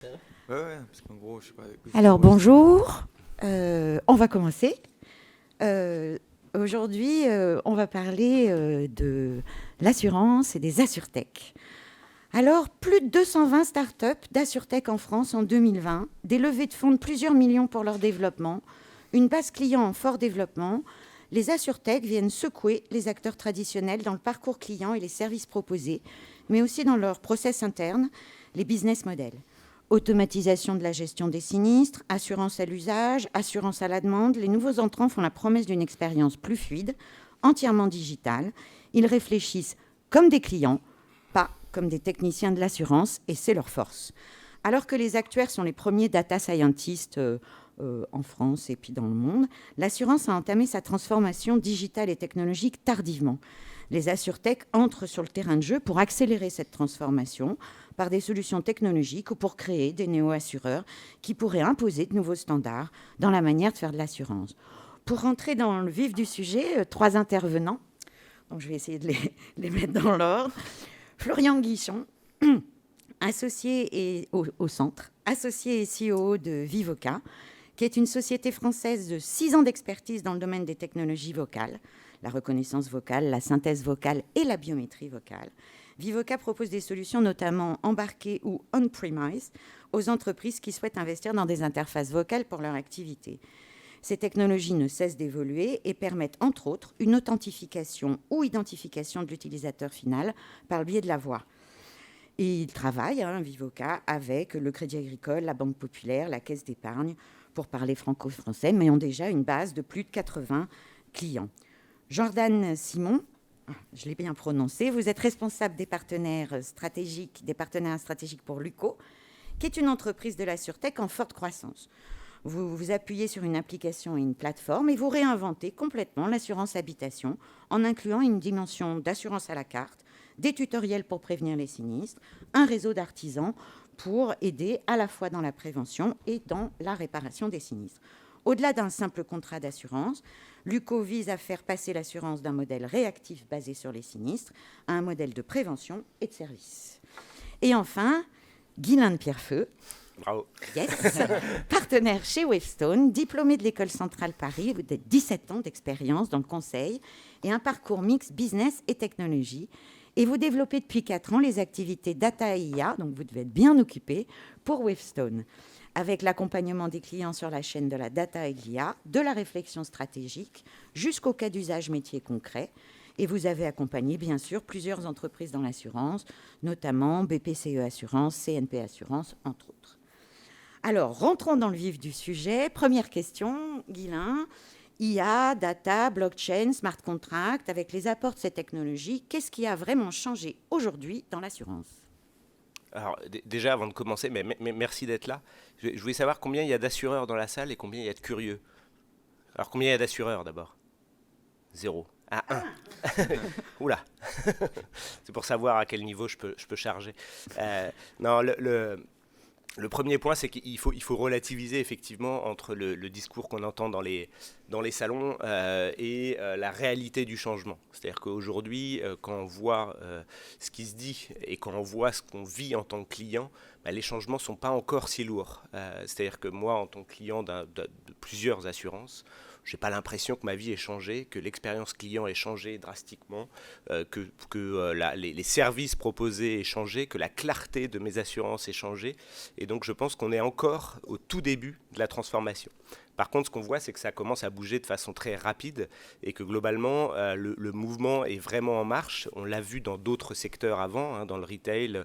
Ouais, parce qu'en gros, je sais pas. Alors bonjour, on va commencer. Aujourd'hui, on va parler de l'assurance et des assurtech. Alors, plus de 220 startups d'assurtech en France en 2020, des levées de fonds de plusieurs millions pour leur développement, une base client en fort développement. Les assurtech viennent secouer les acteurs traditionnels dans le parcours client et les services proposés, mais aussi dans leur process interne, les business models. Automatisation de la gestion des sinistres, assurance à l'usage, assurance à la demande, les nouveaux entrants font la promesse d'une expérience plus fluide, entièrement digitale. Ils réfléchissent comme des clients, pas comme des techniciens de l'assurance, et c'est leur force. Alors que les actuaires sont les premiers data scientists en France et puis dans le monde, l'assurance a entamé sa transformation digitale et technologique tardivement. Les assurtech entrent sur le terrain de jeu pour accélérer cette transformation par des solutions technologiques ou pour créer des néo-assureurs qui pourraient imposer de nouveaux standards dans la manière de faire de l'assurance. Pour rentrer dans le vif du sujet, 3 intervenants, donc je vais essayer de les mettre dans l'ordre. Florian Guichon, associé au centre, associé et CEO de Vivoca, qui est une société française de 6 ans d'expertise dans le domaine des technologies vocales, la reconnaissance vocale, la synthèse vocale et la biométrie vocale. Vivoca propose des solutions notamment embarquées ou on-premise aux entreprises qui souhaitent investir dans des interfaces vocales pour leur activité. Ces technologies ne cessent d'évoluer et permettent entre autres une authentification ou identification de l'utilisateur final par le biais de la voix. Et il travaille, Vivoca, avec le Crédit Agricole, la Banque Populaire, la Caisse d'épargne, pour parler franco-français, mais ont déjà une base de plus de 80 clients. Jordan Simon, je l'ai bien prononcé, vous êtes responsable des partenaires stratégiques pour Luco, qui est une entreprise de la sûreté en forte croissance. Vous vous appuyez sur une application et une plateforme et vous réinventez complètement l'assurance habitation en incluant une dimension d'assurance à la carte, des tutoriels pour prévenir les sinistres, un réseau d'artisans pour aider à la fois dans la prévention et dans la réparation des sinistres. Au-delà d'un simple contrat d'assurance, Luco vise à faire passer l'assurance d'un modèle réactif basé sur les sinistres à un modèle de prévention et de service. Et enfin, Guylain de Pierrefeu. Bravo. Yes. Partenaire chez Wavestone, diplômé de l'École centrale Paris, vous avez 17 ans d'expérience dans le conseil et un parcours mix business et technologie. Et vous développez depuis 4 ans les activités data et IA, donc vous devez être bien occupé, pour Wavestone, avec l'accompagnement des clients sur la chaîne de la data et de l'IA, de la réflexion stratégique jusqu'au cas d'usage métier concret. Et vous avez accompagné, bien sûr, plusieurs entreprises dans l'assurance, notamment BPCE Assurance, CNP Assurance, entre autres. Alors, rentrons dans le vif du sujet. Première question, Guylain. IA, data, blockchain, smart contract, avec les apports de ces technologies, qu'est-ce qui a vraiment changé aujourd'hui dans l'assurance ? Alors, déjà, avant de commencer, mais merci d'être là. Je voulais savoir combien il y a d'assureurs dans la salle et combien il y a de curieux. Alors, combien il y a d'assureurs d'abord ? 0. Ah, 1. Oula. C'est pour savoir à quel niveau je peux charger. Non, le premier point, c'est qu'il faut relativiser effectivement entre le discours qu'on entend dans les salons et la réalité du changement. C'est-à-dire qu'aujourd'hui, quand on voit ce qui se dit et quand on voit ce qu'on vit en tant que client, les changements ne sont pas encore si lourds. C'est-à-dire que moi, en tant que client de plusieurs assurances, je n'ai pas l'impression que ma vie ait changé, que l'expérience client ait changé drastiquement, que les services proposés aient changé, que la clarté de mes assurances ait changé. Et donc je pense qu'on est encore au tout début de la transformation. Par contre, ce qu'on voit, c'est que ça commence à bouger de façon très rapide et que globalement, le mouvement est vraiment en marche. On l'a vu dans d'autres secteurs avant, dans le retail,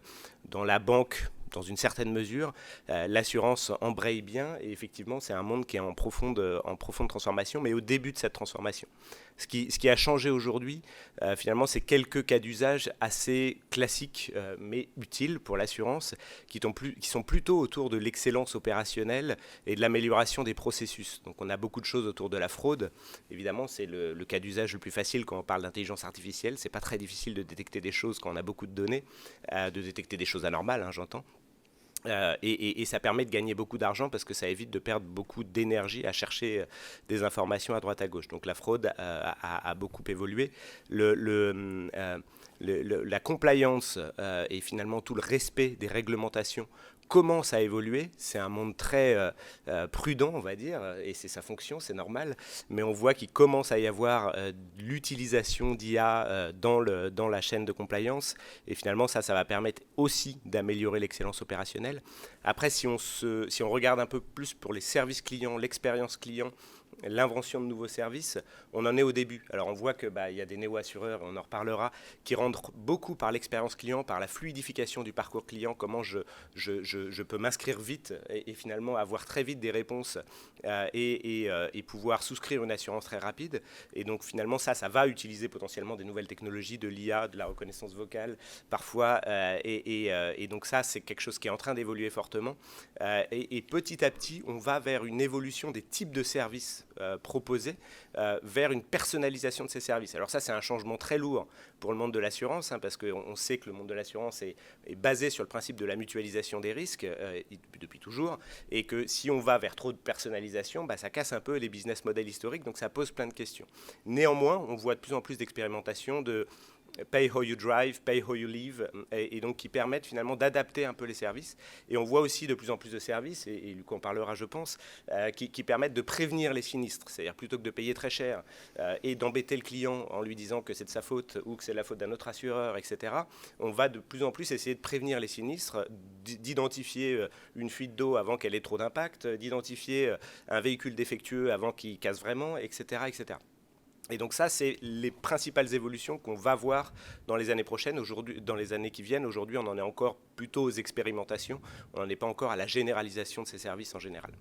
dans la banque, dans une certaine mesure. L'assurance embraye bien et effectivement, c'est un monde qui est en profonde transformation, mais au début de cette transformation. Ce qui a changé aujourd'hui, finalement, c'est quelques cas d'usage assez classiques, mais utiles pour l'assurance, qui sont plutôt autour de l'excellence opérationnelle et de l'amélioration des processus. Donc on a beaucoup de choses autour de la fraude. Évidemment, c'est le cas d'usage le plus facile quand on parle d'intelligence artificielle. C'est pas très difficile de détecter des choses quand on a beaucoup de données, de détecter des choses anormales, j'entends. Et ça permet de gagner beaucoup d'argent parce que ça évite de perdre beaucoup d'énergie à chercher des informations à droite à gauche. Donc la fraude a beaucoup évolué. La compliance et finalement tout le respect des réglementations commence à évoluer. C'est un monde très prudent, on va dire, et c'est sa fonction, c'est normal. Mais on voit qu'il commence à y avoir l'utilisation d'IA dans la chaîne de compliance. Et finalement, ça va permettre aussi d'améliorer l'excellence opérationnelle. Après, si on regarde un peu plus pour les services clients, l'expérience client, l'invention de nouveaux services, on en est au début. Alors on voit que y a des néo-assureurs, on en reparlera, qui rendent beaucoup par l'expérience client, par la fluidification du parcours client, comment je peux m'inscrire vite et finalement avoir très vite des réponses et pouvoir souscrire une assurance très rapide. Et donc finalement ça va utiliser potentiellement des nouvelles technologies, de l'IA, de la reconnaissance vocale parfois, et donc ça c'est quelque chose qui est en train d'évoluer fortement. Et petit à petit on va vers une évolution des types de services proposés vers une personnalisation de ces services. Alors ça, c'est un changement très lourd pour le monde de l'assurance, parce qu'on sait que le monde de l'assurance est basé sur le principe de la mutualisation des risques depuis toujours, et que si on va vers trop de personnalisation, ça casse un peu les business models historiques, donc ça pose plein de questions. Néanmoins, on voit de plus en plus d'expérimentations de Pay how you drive, pay how you live, et donc qui permettent finalement d'adapter un peu les services. Et on voit aussi de plus en plus de services, et Luc en parlera je pense, qui permettent de prévenir les sinistres. C'est-à-dire plutôt que de payer très cher et d'embêter le client en lui disant que c'est de sa faute ou que c'est la faute d'un autre assureur, etc., on va de plus en plus essayer de prévenir les sinistres, d'identifier une fuite d'eau avant qu'elle ait trop d'impact, d'identifier un véhicule défectueux avant qu'il casse vraiment, etc., etc. Et donc ça, c'est les principales évolutions qu'on va voir dans les années prochaines. Aujourd'hui, dans les années qui viennent, aujourd'hui, on en est encore plutôt aux expérimentations. On n'en est pas encore à la généralisation de ces services en général.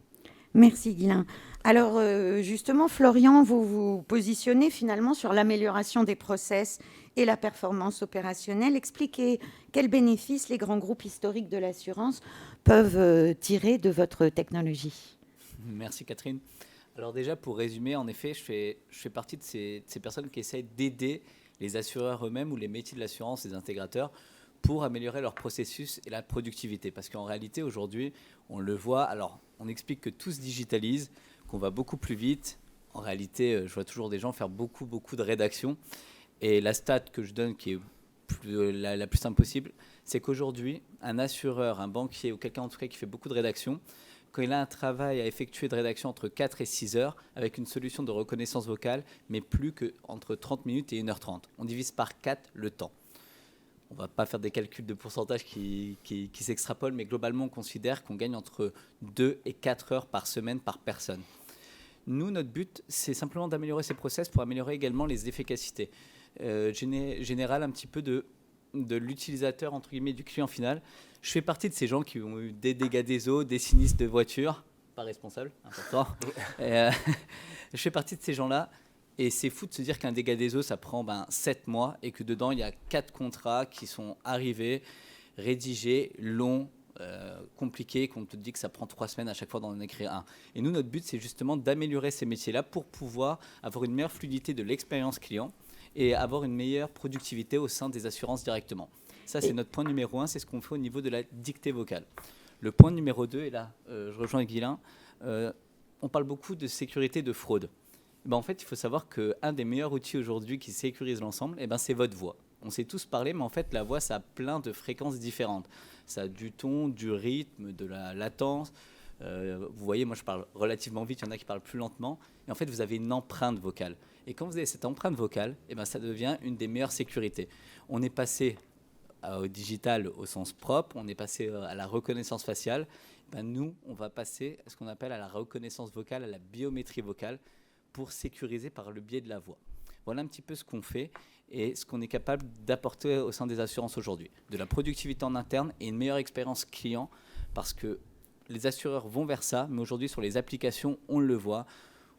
Merci Guylain. Alors justement, Florian, vous vous positionnez finalement sur l'amélioration des process et la performance opérationnelle. Expliquez quels bénéfices les grands groupes historiques de l'assurance peuvent tirer de votre technologie. Merci Catherine. Alors déjà, pour résumer, en effet, je fais partie de ces personnes qui essayent d'aider les assureurs eux-mêmes ou les métiers de l'assurance, les intégrateurs, pour améliorer leur processus et la productivité. Parce qu'en réalité, aujourd'hui, on le voit, alors on explique que tout se digitalise, qu'on va beaucoup plus vite. En réalité, je vois toujours des gens faire beaucoup de rédaction. Et la stat que je donne, qui est la plus simple possible, c'est qu'aujourd'hui, un assureur, un banquier ou quelqu'un en tout cas qui fait beaucoup de rédaction, quand il a un travail à effectuer de rédaction entre 4 et 6 heures, avec une solution de reconnaissance vocale, mais plus qu'entre 30 minutes et 1h30. On divise par 4 le temps. On ne va pas faire des calculs de pourcentage qui s'extrapolent, mais globalement, on considère qu'on gagne entre 2 et 4 heures par semaine par personne. Nous, notre but, c'est simplement d'améliorer ces process pour améliorer également les efficacités. Général un petit peu de l'utilisateur, entre guillemets, du client final. Je fais partie de ces gens qui ont eu des dégâts des eaux, des sinistres de voiture, pas responsable, important. Je fais partie de ces gens-là, et c'est fou de se dire qu'un dégât des eaux, ça prend 7 mois, et que dedans, il y a 4 contrats qui sont arrivés, rédigés, longs, compliqués, qu'on te dit que ça prend 3 semaines à chaque fois d'en écrire un. Et nous, notre but, c'est justement d'améliorer ces métiers-là pour pouvoir avoir une meilleure fluidité de l'expérience client, et avoir une meilleure productivité au sein des assurances directement. Ça, c'est notre point numéro 1, c'est ce qu'on fait au niveau de la dictée vocale. Le point numéro 2, et là, je rejoins Guylain, on parle beaucoup de sécurité de fraude. En fait, il faut savoir qu'un des meilleurs outils aujourd'hui qui sécurise l'ensemble, c'est votre voix. On sait tous parler, mais en fait, la voix, ça a plein de fréquences différentes. Ça a du ton, du rythme, de la latence. Vous voyez, moi, je parle relativement vite, il y en a qui parlent plus lentement. Et en fait, vous avez une empreinte vocale. Et quand vous avez cette empreinte vocale, ça devient une des meilleures sécurités. On est passé au digital au sens propre, on est passé à la reconnaissance faciale. Nous, on va passer à ce qu'on appelle à la reconnaissance vocale, à la biométrie vocale, pour sécuriser par le biais de la voix. Voilà un petit peu ce qu'on fait et ce qu'on est capable d'apporter au sein des assurances aujourd'hui. De la productivité en interne et une meilleure expérience client, parce que les assureurs vont vers ça, mais aujourd'hui, sur les applications, on le voit.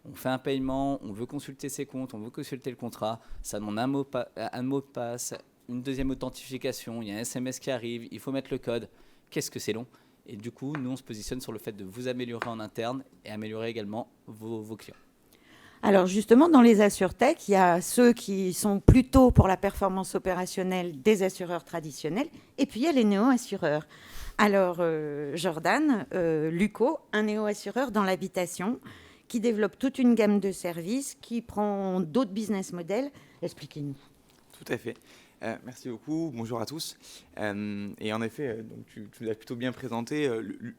On fait un paiement, on veut consulter ses comptes, on veut consulter le contrat, ça demande un mot de passe, une deuxième authentification, il y a un SMS qui arrive, il faut mettre le code. Qu'est-ce que c'est long? Et du coup, nous, on se positionne sur le fait de vous améliorer en interne et améliorer également vos clients. Alors justement, dans les AssureTech, il y a ceux qui sont plutôt pour la performance opérationnelle des assureurs traditionnels, et puis il y a les néo-assureurs. Alors Jordan, Luco, un néo-assureur dans l'habitation, qui développe toute une gamme de services, qui prend d'autres business models. Expliquez-nous. Tout à fait. Merci beaucoup, bonjour à tous. Et en effet, donc tu l'as plutôt bien présenté.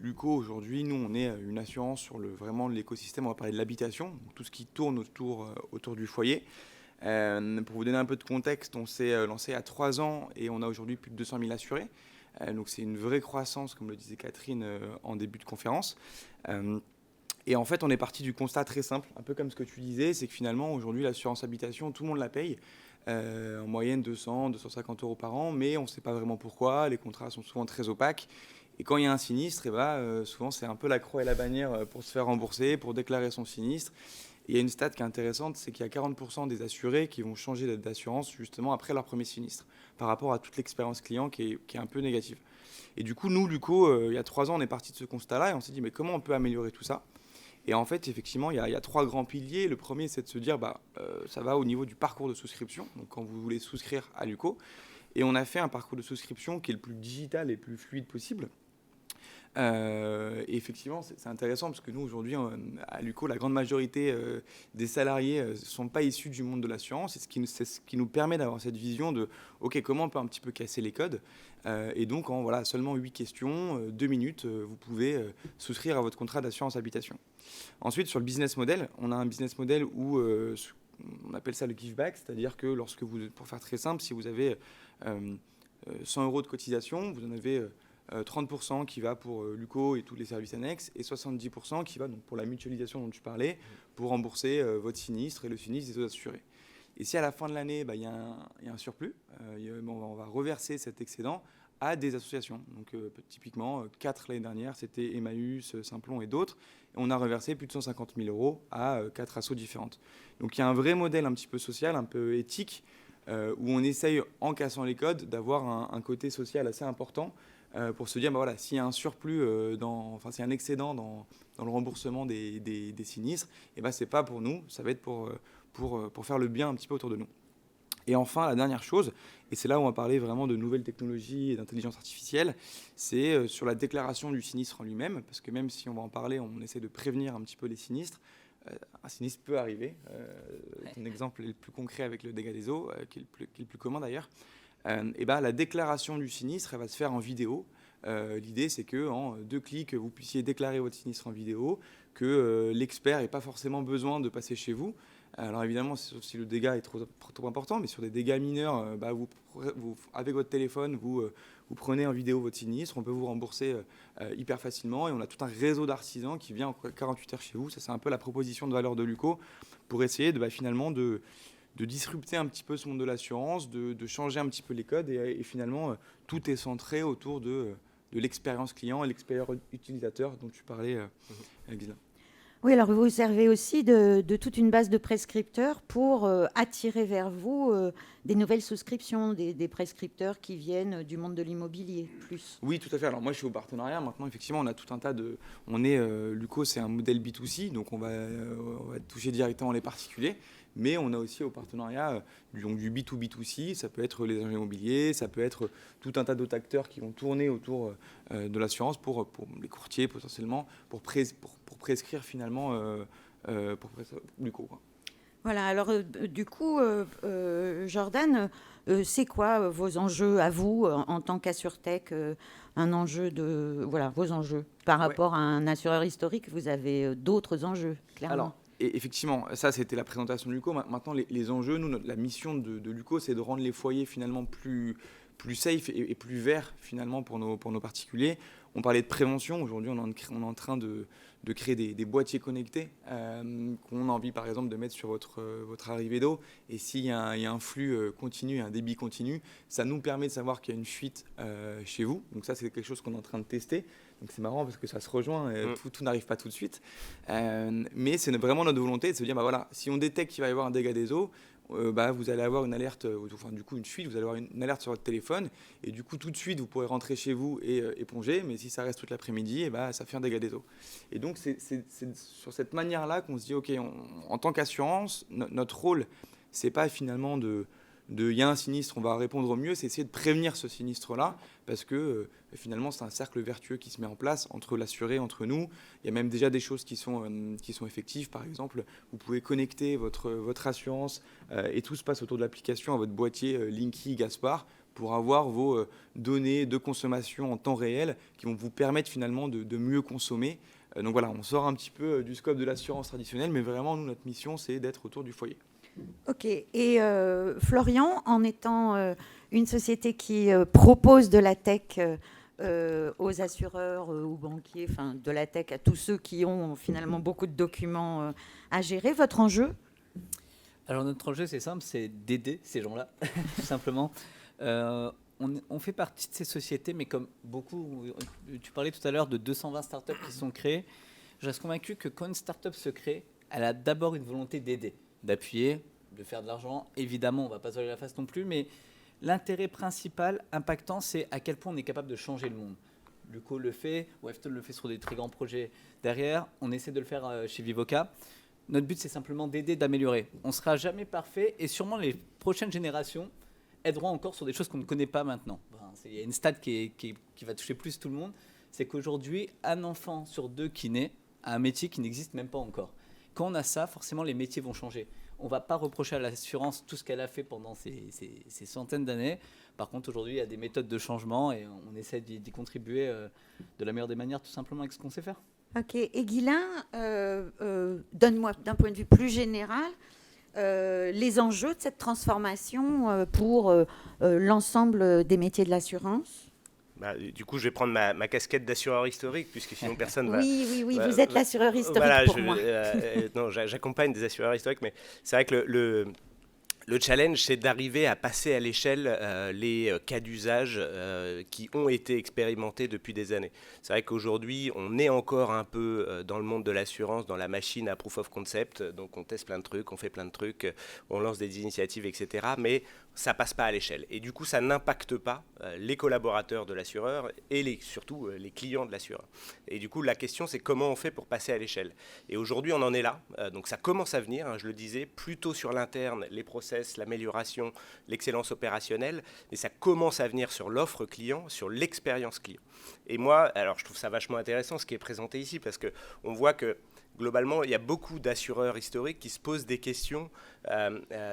Luco, aujourd'hui, nous, on est une assurance sur vraiment l'écosystème. On va parler de l'habitation, donc tout ce qui tourne autour du foyer. Pour vous donner un peu de contexte, on s'est lancé à 3 ans et on a aujourd'hui plus de 200 000 assurés. Donc c'est une vraie croissance, comme le disait Catherine en début de conférence. Et en fait, on est parti du constat très simple, un peu comme ce que tu disais, c'est que finalement, aujourd'hui, l'assurance habitation, tout le monde la paye. En moyenne 200, 250 euros par an, mais on ne sait pas vraiment pourquoi. Les contrats sont souvent très opaques. Et quand il y a un sinistre, souvent c'est un peu la croix et la bannière pour se faire rembourser, pour déclarer son sinistre. Et il y a une stat qui est intéressante, c'est qu'il y a 40% des assurés qui vont changer d'assurance justement après leur premier sinistre, par rapport à toute l'expérience client qui est un peu négative. Et du coup, nous, Luco, il y a 3 ans, on est parti de ce constat-là et on s'est dit, mais comment on peut améliorer tout ça ? Et en fait, effectivement, il y a 3 grands piliers. Le premier, c'est de se dire, ça va au niveau du parcours de souscription, donc quand vous voulez souscrire à Luco. Et on a fait un parcours de souscription qui est le plus digital et le plus fluide possible. Et effectivement, c'est intéressant parce que nous, aujourd'hui, à Luco, la grande majorité des salariés ne sont pas issus du monde de l'assurance. Et c'est ce qui nous permet d'avoir cette vision de, OK, comment on peut un petit peu casser les codes. Et donc, en seulement 8 questions, 2 minutes, vous pouvez souscrire à votre contrat d'assurance habitation. Ensuite, sur le business model, on a un business model où on appelle ça le give back, c'est-à-dire que pour faire très simple, si vous avez 100 euros de cotisation, vous en avez 30% qui va pour Luco et tous les services annexes et 70% qui va donc pour la mutualisation dont tu parlais, pour rembourser votre sinistre et le sinistre des autres assurés. Et si à la fin de l'année, il y a un surplus, on va reverser cet excédent à des associations. Donc typiquement, 4 l'année dernière, c'était Emmaüs, Simplon et d'autres. Et on a reversé plus de 150 000 euros à 4 assos différentes. Donc il y a un vrai modèle un petit peu social, un peu éthique, où on essaye, en cassant les codes, d'avoir un côté social assez important pour se dire, s'il y a un surplus, s'il y a un excédent dans le remboursement des sinistres, c'est pas pour nous, ça va être pour faire le bien un petit peu autour de nous. Et enfin, la dernière chose, et c'est là où on va parler vraiment de nouvelles technologies et d'intelligence artificielle, c'est sur la déclaration du sinistre en lui-même, parce que même si on va en parler, on essaie de prévenir un petit peu les sinistres. Un sinistre peut arriver. Un exemple le plus concret avec le dégât des eaux, qui est le plus commun d'ailleurs. La déclaration du sinistre, elle va se faire en vidéo. L'idée, c'est qu'en 2 clics, vous puissiez déclarer votre sinistre en vidéo, que l'expert n'ait pas forcément besoin de passer chez vous. Alors évidemment, sauf si le dégât est trop important, mais sur des dégâts mineurs, avec votre téléphone, vous prenez en vidéo votre sinistre, on peut vous rembourser hyper facilement et on a tout un réseau d'artisans qui vient en 48 heures chez vous. Ça, c'est un peu la proposition de valeur de Luco pour essayer finalement de disrupter un petit peu ce monde de l'assurance, de changer un petit peu les codes et finalement, tout est centré autour de l'expérience client et l'expérience utilisateur dont tu parlais, Gisela. Oui, alors vous vous servez aussi de toute une base de prescripteurs pour attirer vers vous des nouvelles souscriptions, des prescripteurs qui viennent du monde de l'immobilier plus. Oui, tout à fait. Alors moi, je suis au partenariat. Maintenant, effectivement, on a tout un tas de... Luco, c'est un modèle B2C, donc on va toucher directement les particuliers. Mais on a aussi au partenariat du B2B2C, ça peut être les agents immobiliers, ça peut être tout un tas d'autres acteurs qui vont tourner autour de l'assurance pour les courtiers potentiellement, pour prescrire finalement pour Luco, quoi. Voilà, alors du coup, Jordan, c'est quoi vos enjeux à vous en tant qu'AssurTech, un enjeu vos enjeux par rapport à un assureur historique, vous avez d'autres enjeux, clairement. Alors, et effectivement, ça c'était la présentation de Luco. Maintenant, les enjeux, nous, la mission de Luco, c'est de rendre les foyers finalement plus safe et plus verts finalement pour nos particuliers. On parlait de prévention. Aujourd'hui, on est en train de créer des boîtiers connectés qu'on a envie, par exemple, de mettre sur votre arrivée d'eau. Et s'il y a un flux continu, un débit continu, ça nous permet de savoir qu'il y a une fuite chez vous. Donc ça, c'est quelque chose qu'on est en train de tester. Donc c'est marrant parce que ça se rejoint, tout n'arrive pas tout de suite. Mais c'est vraiment notre volonté de se dire, si on détecte qu'il va y avoir un dégât des eaux, vous allez avoir une alerte, du coup une fuite, vous allez avoir une alerte sur votre téléphone, et du coup tout de suite vous pourrez rentrer chez vous et éponger, mais si ça reste toute l'après-midi, ça fait un dégât des eaux. Et donc c'est sur cette manière-là qu'on se dit, ok, en tant qu'assurance, notre rôle, c'est pas finalement de il y a un sinistre, on va répondre au mieux, c'est essayer de prévenir ce sinistre-là, parce que finalement, c'est un cercle vertueux qui se met en place entre l'assuré, entre nous. Il y a même déjà des choses qui sont effectives. Par exemple, vous pouvez connecter votre assurance et tout se passe autour de l'application à votre boîtier Linky Gaspard pour avoir vos données de consommation en temps réel qui vont vous permettre finalement de mieux consommer. Donc voilà, on sort un petit peu du scope de l'assurance traditionnelle, mais vraiment, nous, notre mission, c'est d'être autour du foyer. Ok. Et Florian, en étant une société qui propose de la tech aux assureurs, aux banquiers, enfin de la tech à tous ceux qui ont finalement beaucoup de documents à gérer, votre enjeu? Alors notre enjeu, c'est simple, c'est d'aider ces gens-là, tout simplement. On fait partie de ces sociétés, mais comme beaucoup, tu parlais tout à l'heure de 220 startups qui sont créées, je reste convaincu que quand une startup se crée, elle a d'abord une volonté d'aider, d'appuyer, de faire de l'argent. Évidemment, on ne va pas se voiler la face non plus, mais l'intérêt principal, impactant, c'est à quel point on est capable de changer le monde. Luco le fait, Wefton le fait sur des très grands projets. Derrière, on essaie de le faire chez Vivoca. Notre but, c'est simplement d'aider, d'améliorer. On ne sera jamais parfait et sûrement les prochaines générations aideront encore sur des choses qu'on ne connaît pas maintenant. Il y a une stat qui va toucher plus tout le monde, c'est qu'aujourd'hui, un enfant sur 2 qui naît a un métier qui n'existe même pas encore. Quand on a ça, forcément, les métiers vont changer. On ne va pas reprocher à l'assurance tout ce qu'elle a fait pendant ces centaines d'années. Par contre, aujourd'hui, il y a des méthodes de changement et on essaie d'y contribuer de la meilleure des manières, tout simplement avec ce qu'on sait faire. Ok. Et Guylain, donne-moi d'un point de vue plus général les enjeux de cette transformation pour l'ensemble des métiers de l'assurance. Du coup, je vais prendre ma casquette d'assureur historique, puisque sinon personne va... Oui, vous êtes l'assureur historique pour moi. Non, j'accompagne des assureurs historiques, mais c'est vrai que le challenge, c'est d'arriver à passer à l'échelle les cas d'usage qui ont été expérimentés depuis des années. C'est vrai qu'aujourd'hui, on est encore un peu dans le monde de l'assurance, dans la machine à proof of concept. Donc, on teste plein de trucs, on fait plein de trucs, on lance des initiatives, etc. Mais ça passe pas à l'échelle. Et du coup, ça n'impacte pas les collaborateurs de l'assureur et surtout les clients de l'assureur. Et du coup, la question, c'est comment on fait pour passer à l'échelle. Et aujourd'hui, on en est là. Donc, ça commence à venir, hein, je le disais, plutôt sur l'interne, les process, l'amélioration, l'excellence opérationnelle. Mais ça commence à venir sur l'offre client, sur l'expérience client. Et moi, alors, je trouve ça vachement intéressant ce qui est présenté ici, parce qu'on voit que globalement, il y a beaucoup d'assureurs historiques qui se posent des questions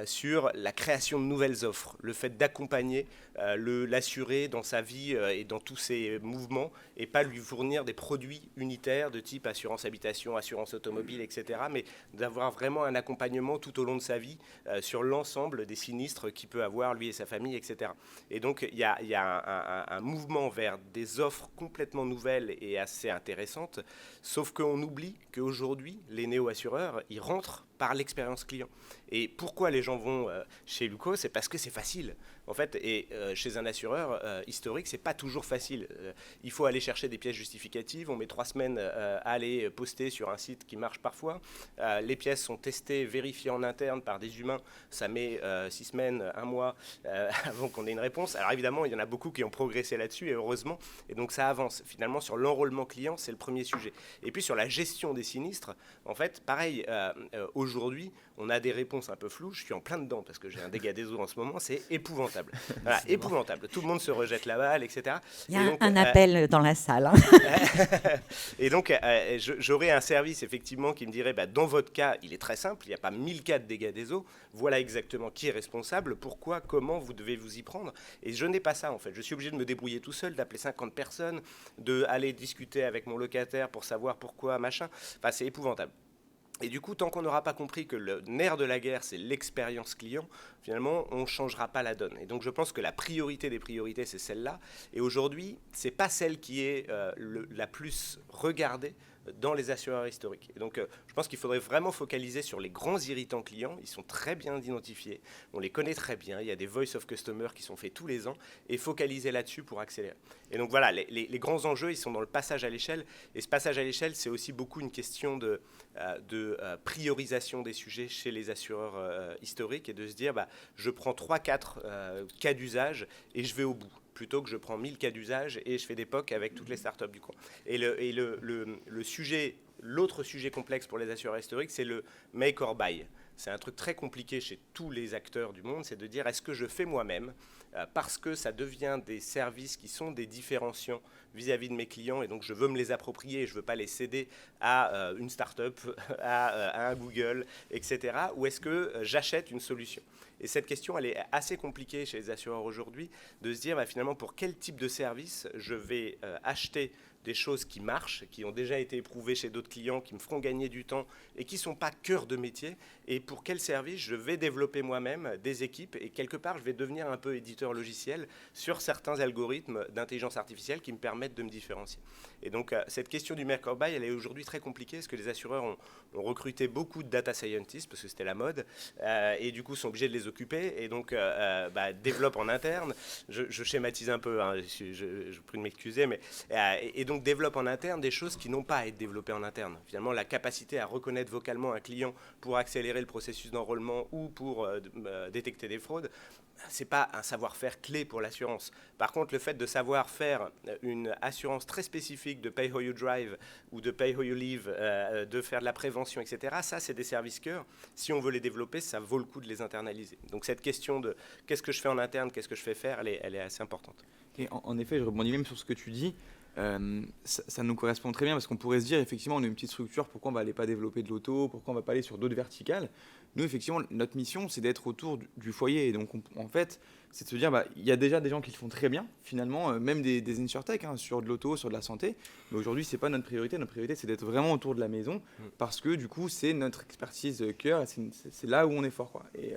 sur la création de nouvelles offres, le fait d'accompagner l'assuré dans sa vie et dans tous ses mouvements et pas lui fournir des produits unitaires de type assurance habitation, assurance automobile, etc. mais d'avoir vraiment un accompagnement tout au long de sa vie sur l'ensemble des sinistres qu'il peut avoir lui et sa famille, etc. Et donc, il y a un mouvement vers des offres complètement nouvelles et assez intéressantes, sauf qu'on oublie qu'aujourd'hui, les néo-assureurs, ils rentrent par l'expérience client. Et pourquoi les gens vont chez Luco? C'est parce que c'est facile. En fait, et chez un assureur historique, c'est pas toujours facile. Il faut aller chercher des pièces justificatives. On met 3 semaines à aller poster sur un site qui marche parfois. Les pièces sont testées, vérifiées en interne par des humains. Ça met 6 semaines, 1 mois avant qu'on ait une réponse. Alors évidemment, il y en a beaucoup qui ont progressé là-dessus, et heureusement. Et donc ça avance. Finalement, sur l'enrôlement client, c'est le premier sujet. Et puis sur la gestion des sinistres, en fait, pareil, aujourd'hui, on a des réponses un peu floues. Je suis en plein dedans parce que j'ai un dégât des eaux en ce moment. C'est épouvantable. Voilà, épouvantable. Tout le monde se rejette la balle, etc. Il y a un appel dans la salle. Hein. Et donc, j'aurais un service, effectivement, qui me dirait, dans votre cas, il est très simple, il n'y a pas 1000 cas de dégâts des eaux, voilà exactement qui est responsable, pourquoi, comment vous devez vous y prendre. Et je n'ai pas ça, en fait. Je suis obligé de me débrouiller tout seul, d'appeler 50 personnes, d'aller discuter avec mon locataire pour savoir pourquoi, machin. Enfin, c'est épouvantable. Et du coup, tant qu'on n'aura pas compris que le nerf de la guerre, c'est l'expérience client, finalement, on ne changera pas la donne. Et donc, je pense que la priorité des priorités, c'est celle-là. Et aujourd'hui, ce n'est pas celle qui est la plus regardée dans les assureurs historiques. Et donc, je pense qu'il faudrait vraiment focaliser sur les grands irritants clients. Ils sont très bien identifiés. On les connaît très bien. Il y a des Voice of Customer qui sont faits tous les ans. Et focaliser là-dessus pour accélérer. Et donc, voilà, les grands enjeux, ils sont dans le passage à l'échelle. Et ce passage à l'échelle, c'est aussi beaucoup une question de priorisation des sujets chez les assureurs historiques et de se dire, je prends 3-4 cas d'usage et je vais au bout, plutôt que je prends 1000 cas d'usage et je fais des POC avec toutes les startups du coin. Et le sujet l'autre sujet complexe pour les assureurs historiques, c'est le make or buy. C'est un truc très compliqué chez tous les acteurs du monde, c'est de dire est-ce que je fais moi-même parce que ça devient des services qui sont des différenciants vis-à-vis de mes clients et donc je veux me les approprier, je ne veux pas les céder à une start-up, à un Google, etc. Ou est-ce que j'achète une solution? Et cette question, elle est assez compliquée chez les assureurs aujourd'hui, de se dire finalement pour quel type de service je vais acheter des choses qui marchent, qui ont déjà été éprouvées chez d'autres clients, qui me feront gagner du temps et qui ne sont pas cœur de métier, et pour quel service je vais développer moi-même des équipes, et quelque part je vais devenir un peu éditeur logiciel sur certains algorithmes d'intelligence artificielle qui me permettent de me différencier. Et donc cette question du make or buy, elle est aujourd'hui très compliquée, parce que les assureurs ont recruté beaucoup de data scientists, parce que c'était la mode, et du coup sont obligés de les occuper, et donc développent en interne, je schématise un peu, hein, je prie de m'excuser, mais et donc développent en interne des choses qui n'ont pas à être développées en interne. Finalement, la capacité à reconnaître vocalement un client pour accélérer le processus d'enrôlement ou pour détecter des fraudes, ce n'est pas un savoir-faire clé pour l'assurance. Par contre, le fait de savoir faire une assurance très spécifique de Pay How You Drive ou de Pay How You Live, de faire de la prévention, etc., ça, c'est des services cœurs. Si on veut les développer, ça vaut le coup de les internaliser. Donc cette question de qu'est-ce que je fais en interne, qu'est-ce que je fais faire, elle est assez importante. Et en effet, je rebondis même sur ce que tu dis. Ça nous correspond très bien parce qu'on pourrait se dire effectivement on a une petite structure, pourquoi on va aller pas développer de l'auto, pourquoi on va pas aller sur d'autres verticales. Nous effectivement notre mission c'est d'être autour du foyer, et donc en fait c'est de se dire il y a déjà des gens qui le font très bien finalement, même des insurtech sur de l'auto, sur de la santé, mais aujourd'hui c'est pas notre priorité c'est d'être vraiment autour de la maison parce que du coup c'est notre expertise cœur et c'est là où on est fort quoi. Et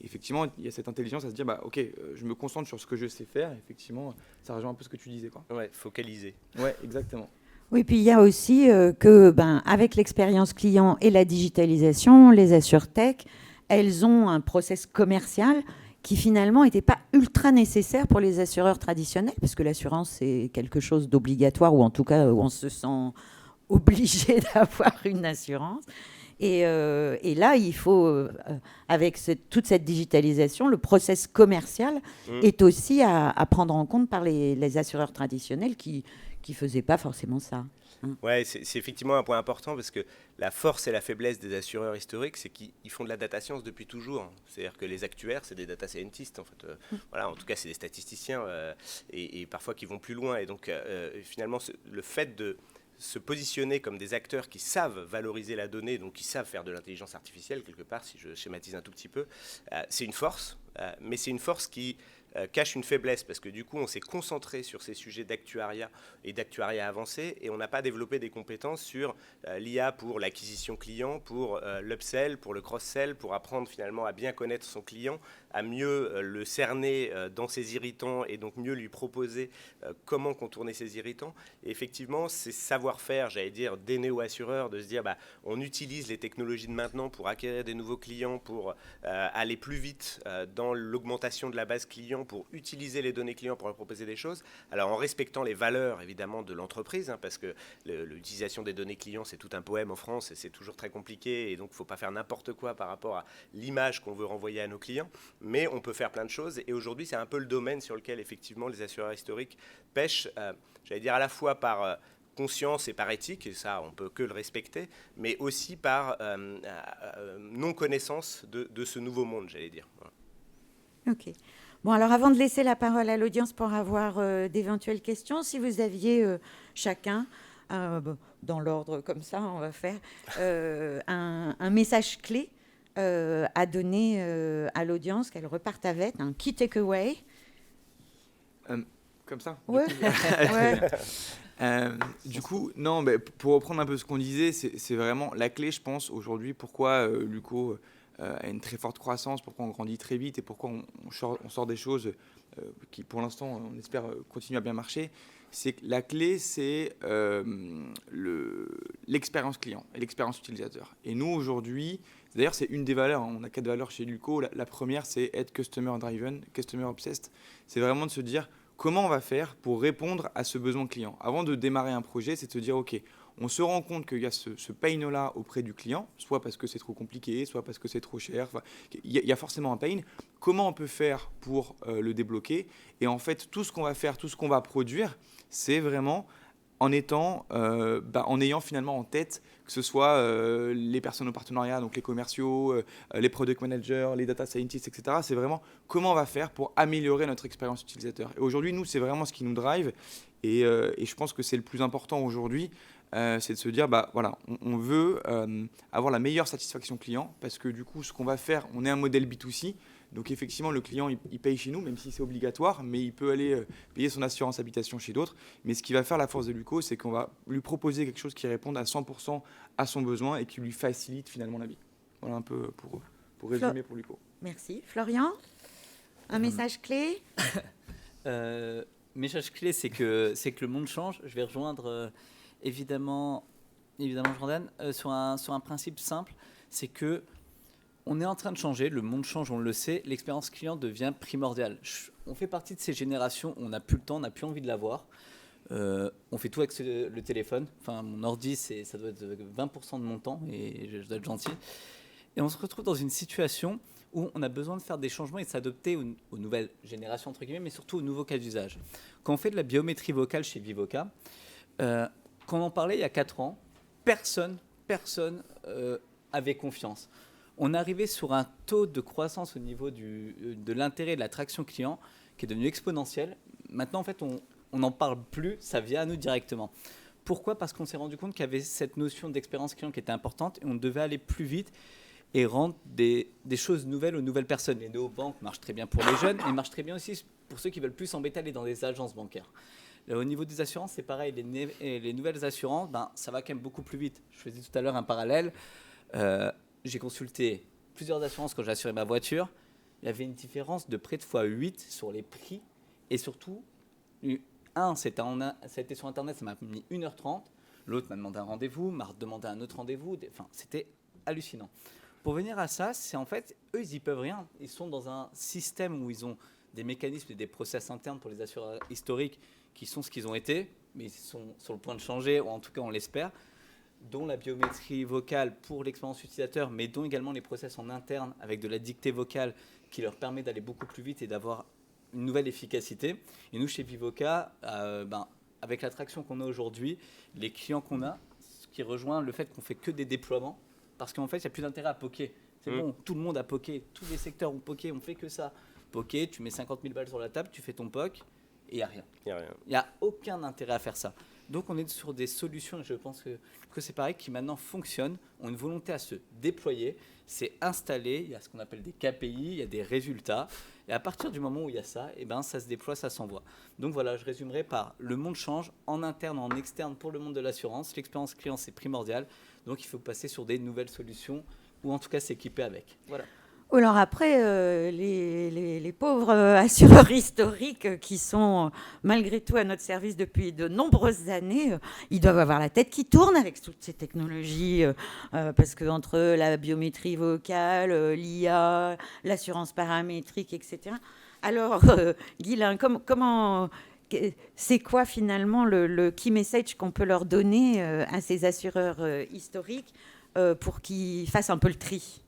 effectivement il y a cette intelligence à se dire ok je me concentre sur ce que je sais faire, effectivement ça rejoint un peu ce que tu disais quoi. Ouais, focaliser. Ouais, exactement. Oui, puis il y a aussi que, avec l'expérience client et la digitalisation, les assurtech, elles ont un process commercial qui finalement n'était pas ultra nécessaire pour les assureurs traditionnels, parce que l'assurance, c'est quelque chose d'obligatoire, ou en tout cas, où on se sent obligé d'avoir une assurance. Et là, il faut, avec toute cette digitalisation, le process commercial est aussi à prendre en compte par les assureurs traditionnels qui ne faisaient pas forcément ça. Ouais, c'est effectivement un point important, parce que la force et la faiblesse des assureurs historiques, c'est qu'ils font de la data science depuis toujours. C'est-à-dire que les actuaires, c'est des data scientists, en fait. Voilà, en tout cas, c'est des statisticiens, et parfois qui vont plus loin. Et donc, finalement, le fait de se positionner comme des acteurs qui savent valoriser la donnée, donc qui savent faire de l'intelligence artificielle, quelque part, si je schématise un tout petit peu, c'est une force, mais c'est une force qui cache une faiblesse, parce que du coup on s'est concentré sur ces sujets d'actuariat et d'actuariat avancé, et on n'a pas développé des compétences sur l'IA pour l'acquisition client, pour l'upsell, pour le cross-sell, pour apprendre finalement à bien connaître son client, à mieux le cerner dans ses irritants, et donc mieux lui proposer comment contourner ses irritants. Et effectivement, c'est savoir-faire, j'allais dire, des néo-assureurs, de se dire on utilise les technologies de maintenant pour acquérir des nouveaux clients, pour aller plus vite dans l'augmentation de la base client, pour utiliser les données clients pour leur proposer des choses. Alors en respectant les valeurs évidemment de l'entreprise, parce que l'utilisation des données clients, c'est tout un poème en France et c'est toujours très compliqué, et donc il ne faut pas faire n'importe quoi par rapport à l'image qu'on veut renvoyer à nos clients, mais on peut faire plein de choses. Et aujourd'hui, c'est un peu le domaine sur lequel effectivement les assureurs historiques pêchent, j'allais dire à la fois par conscience et par éthique, et ça on peut que le respecter, mais aussi par non-connaissance de ce nouveau monde, j'allais dire. Voilà. Ok. Bon, alors avant de laisser la parole à l'audience pour avoir d'éventuelles questions, si vous aviez chacun, dans l'ordre comme ça, on va faire, un message clé à donner à l'audience, qu'elle reparte avec, un key takeaway. Comme ça. Ouais. Du coup, non, pour reprendre un peu ce qu'on disait, c'est vraiment la clé, je pense, aujourd'hui, pourquoi Luco a une très forte croissance, pourquoi on grandit très vite et pourquoi on sort des choses qui, pour l'instant, on espère continuer à bien marcher. C'est que la clé, c'est l'expérience client et l'expérience utilisateur. Et nous, aujourd'hui, d'ailleurs, c'est une des valeurs, on a 4 valeurs chez Luco. La première, c'est être customer driven, customer obsessed. C'est vraiment de se dire comment on va faire pour répondre à ce besoin client. Avant de démarrer un projet, c'est de se dire, OK, on se rend compte qu'il y a ce pain-là auprès du client, soit parce que c'est trop compliqué, soit parce que c'est trop cher. Enfin, il y a forcément un pain. Comment on peut faire pour le débloquer? Et en fait, tout ce qu'on va faire, tout ce qu'on va produire, c'est vraiment en ayant finalement en tête que ce soit les personnes au partenariat, donc les commerciaux, les product managers, les data scientists, etc. C'est vraiment comment on va faire pour améliorer notre expérience utilisateur. Et aujourd'hui, nous, c'est vraiment ce qui nous drive. Et je pense que c'est le plus important aujourd'hui, c'est de se dire, voilà, on veut avoir la meilleure satisfaction client, parce que du coup, ce qu'on va faire, on est un modèle B2C, donc effectivement, le client, il paye chez nous, même si c'est obligatoire, mais il peut aller payer son assurance habitation chez d'autres. Mais ce qui va faire la force de Luco, c'est qu'on va lui proposer quelque chose qui réponde à 100% à son besoin et qui lui facilite finalement la vie. Voilà un peu pour résumer pour Luco. Merci. Florian, un message clé? Message clé, c'est que le monde change. Je vais rejoindre évidemment Jordan sur un principe simple, c'est que on est en train de changer, le monde change, on le sait, l'expérience client devient primordiale. On fait partie de ces générations où on n'a plus le temps, on n'a plus envie de l'avoir. On fait tout avec le téléphone. Enfin, mon ordi, ça doit être 20% de mon temps, et je dois être gentil. Et on se retrouve dans une situation où on a besoin de faire des changements et de s'adapter aux nouvelles générations, entre guillemets, mais surtout aux nouveaux cas d'usage. Quand on fait de la biométrie vocale chez Vivoca, quand on en parlait il y a 4 ans, personne avait confiance. On est arrivé sur un taux de croissance au niveau de l'intérêt et de l'attraction client qui est devenu exponentiel. Maintenant, en fait, on n'en parle plus, ça vient à nous directement. Pourquoi ? Parce qu'on s'est rendu compte qu'il y avait cette notion d'expérience client qui était importante et on devait aller plus vite et rendre des choses nouvelles aux nouvelles personnes. Les néobanques marchent très bien pour les jeunes et marchent très bien aussi pour ceux qui veulent plus s'embêter à aller dans des agences bancaires. Là, au niveau des assurances, c'est pareil. Les nouvelles assurances, ça va quand même beaucoup plus vite. Je faisais tout à l'heure un parallèle. J'ai consulté plusieurs assurances quand j'ai assuré ma voiture. Il y avait une différence de près de x8 sur les prix. Et surtout, c'était sur Internet, ça m'a mis 1h30. L'autre m'a demandé un rendez-vous, m'a demandé un autre rendez-vous. Enfin, c'était hallucinant. Pour venir à ça, c'est en fait, eux, ils n'y peuvent rien. Ils sont dans un système où ils ont des mécanismes et des process internes pour les assureurs historiques qui sont ce qu'ils ont été, mais ils sont sur le point de changer, ou en tout cas on l'espère, dont la biométrie vocale pour l'expérience utilisateur, mais dont également les process en interne avec de la dictée vocale qui leur permet d'aller beaucoup plus vite et d'avoir une nouvelle efficacité. Et nous, chez Vivoca, avec l'attraction qu'on a aujourd'hui, les clients qu'on a, ce qui rejoint le fait qu'on fait que des déploiements, parce qu'en fait, il n'y a plus d'intérêt à poker. C'est bon, tout le monde a poké, tous les secteurs ont poké, on fait que ça. Poké, tu mets 50 000 balles sur la table, tu fais ton POC, et il n'y a rien. Il n'y a aucun intérêt à faire ça. Donc on est sur des solutions, et je pense que c'est pareil, qui maintenant fonctionnent, ont une volonté à se déployer, c'est installé, il y a ce qu'on appelle des KPI, il y a des résultats, et à partir du moment où il y a ça, ça se déploie, ça s'envoie. Donc voilà, je résumerai par le monde change, en interne, en externe pour le monde de l'assurance, l'expérience client c'est primordial, donc il faut passer sur des nouvelles solutions, ou en tout cas s'équiper avec. Voilà. Alors après, les pauvres assureurs historiques qui sont malgré tout à notre service depuis de nombreuses années, ils doivent avoir la tête qui tourne avec toutes ces technologies, parce qu'entre la biométrie vocale, l'IA, l'assurance paramétrique, etc. Alors, Guylain, comment c'est quoi finalement le key message qu'on peut leur donner à ces assureurs historiques pour qu'ils fassent un peu le tri ?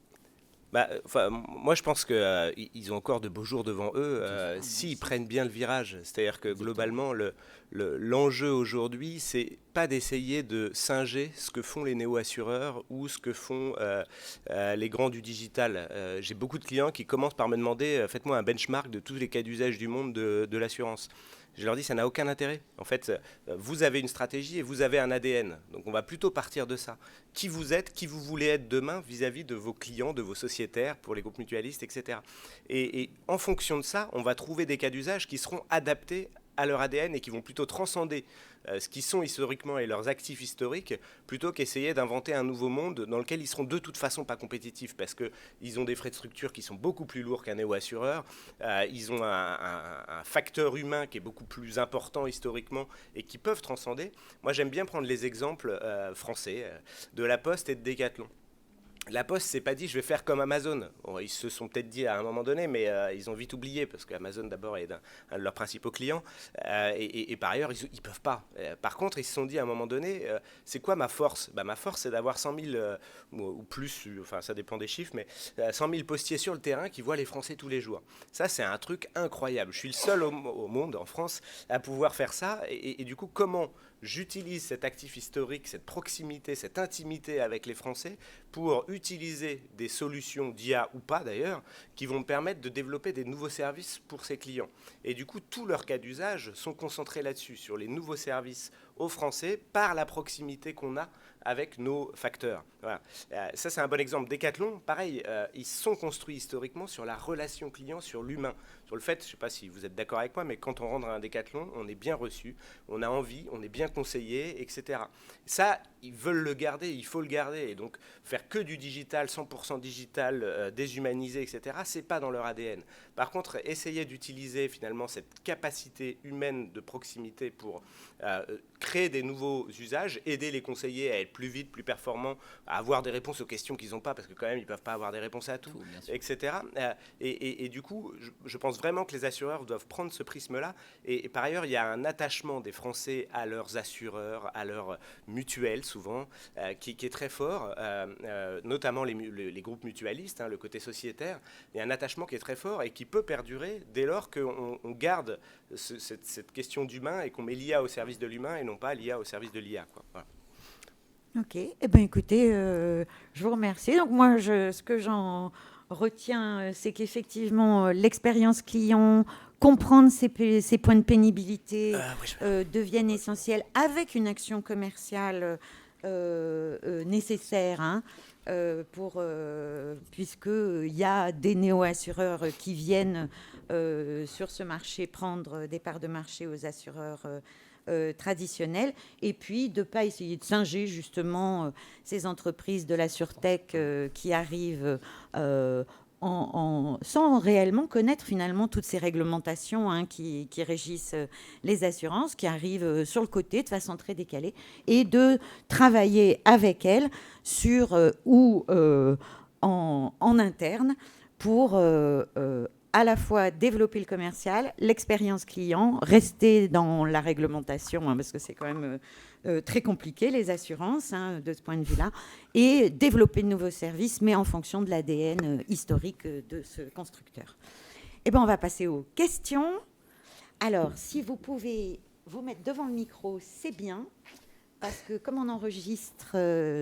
Moi, je pense qu'ils ont encore de beaux jours devant eux s'ils prennent bien le virage. C'est-à-dire que globalement, l'enjeu aujourd'hui, c'est pas d'essayer de singer ce que font les néo-assureurs ou ce que font les grands du digital. J'ai beaucoup de clients qui commencent par me demander faites-moi un benchmark de tous les cas d'usage du monde de l'assurance. Je leur dis, ça n'a aucun intérêt. En fait, vous avez une stratégie et vous avez un ADN. Donc, on va plutôt partir de ça. Qui vous êtes, qui vous voulez être demain vis-à-vis de vos clients, de vos sociétaires, pour les groupes mutualistes, etc. Et en fonction de ça, on va trouver des cas d'usage qui seront adaptés à leur ADN et qui vont plutôt transcender ce qu'ils sont historiquement et leurs actifs historiques, plutôt qu'essayer d'inventer un nouveau monde dans lequel ils seront de toute façon pas compétitifs, parce qu'ils ont des frais de structure qui sont beaucoup plus lourds qu'un néo-assureur, ils ont un facteur humain qui est beaucoup plus important historiquement et qui peuvent transcender. Moi, j'aime bien prendre les exemples français de La Poste et de Decathlon. La Poste s'est pas dit je vais faire comme Amazon. Bon, ils se sont peut-être dit à un moment donné, mais ils ont vite oublié parce qu'Amazon d'abord est un de leurs principaux clients et par ailleurs ils peuvent pas. Par contre ils se sont dit à un moment donné c'est quoi ma force ? Ma force c'est d'avoir 100 000 ou plus, enfin ça dépend des chiffres, mais 100 000 postiers sur le terrain qui voient les Français tous les jours. Ça c'est un truc incroyable. Je suis le seul au monde en France à pouvoir faire ça et du coup comment j'utilise cet actif historique, cette proximité, cette intimité avec les Français pour utiliser des solutions d'IA ou pas d'ailleurs, qui vont me permettre de développer des nouveaux services pour ces clients. Et du coup, tous leurs cas d'usage sont concentrés là-dessus, sur les nouveaux services aux Français par la proximité qu'on a avec nos facteurs. Voilà. Ça, c'est un bon exemple. Decathlon, pareil, ils sont construits historiquement sur la relation client, sur l'humain, sur le fait, je ne sais pas si vous êtes d'accord avec moi, mais quand on rentre à un Decathlon, on est bien reçu, on a envie, on est bien conseillé, etc. Ça, ils veulent le garder, il faut le garder. Et donc, faire que du digital, 100% digital, déshumanisé, etc., ce n'est pas dans leur ADN. Par contre, essayer d'utiliser finalement cette capacité humaine de proximité pour créer des nouveaux usages, aider les conseillers à être plus vite, plus performants, à avoir des réponses aux questions qu'ils n'ont pas, parce que quand même, ils ne peuvent pas avoir des réponses à tout, etc. Et du coup, je pense vraiment que les assureurs doivent prendre ce prisme-là. Et par ailleurs, il y a un attachement des Français à leurs assureurs, à leurs mutuelles, souvent, qui est très fort, notamment les groupes mutualistes, le côté sociétaire. Il y a un attachement qui est très fort et qui peut perdurer dès lors qu'on garde cette question d'humain et qu'on met l'IA au service de l'humain et non pas l'IA au service de l'IA. Voilà. Ok, eh bien écoutez, je vous remercie. Donc moi, ce que j'en retiens, c'est qu'effectivement, l'expérience client, comprendre ses points de pénibilité deviennent essentiels avec une action commerciale nécessaire, puisqu'il y a des néo-assureurs qui viennent sur ce marché prendre des parts de marché aux assureurs traditionnels, et puis de ne pas essayer de singer justement ces entreprises de la surtech qui arrivent sans réellement connaître finalement toutes ces réglementations qui régissent les assurances, qui arrivent sur le côté de façon très décalée, et de travailler avec elles sur ou en interne pour à la fois développer le commercial, l'expérience client, rester dans la réglementation, parce que c'est quand même très compliqué, les assurances, de ce point de vue-là, et développer de nouveaux services, mais en fonction de l'ADN historique de ce constructeur. Eh bien, on va passer aux questions. Alors, si vous pouvez vous mettre devant le micro, c'est bien, parce que comme on enregistre,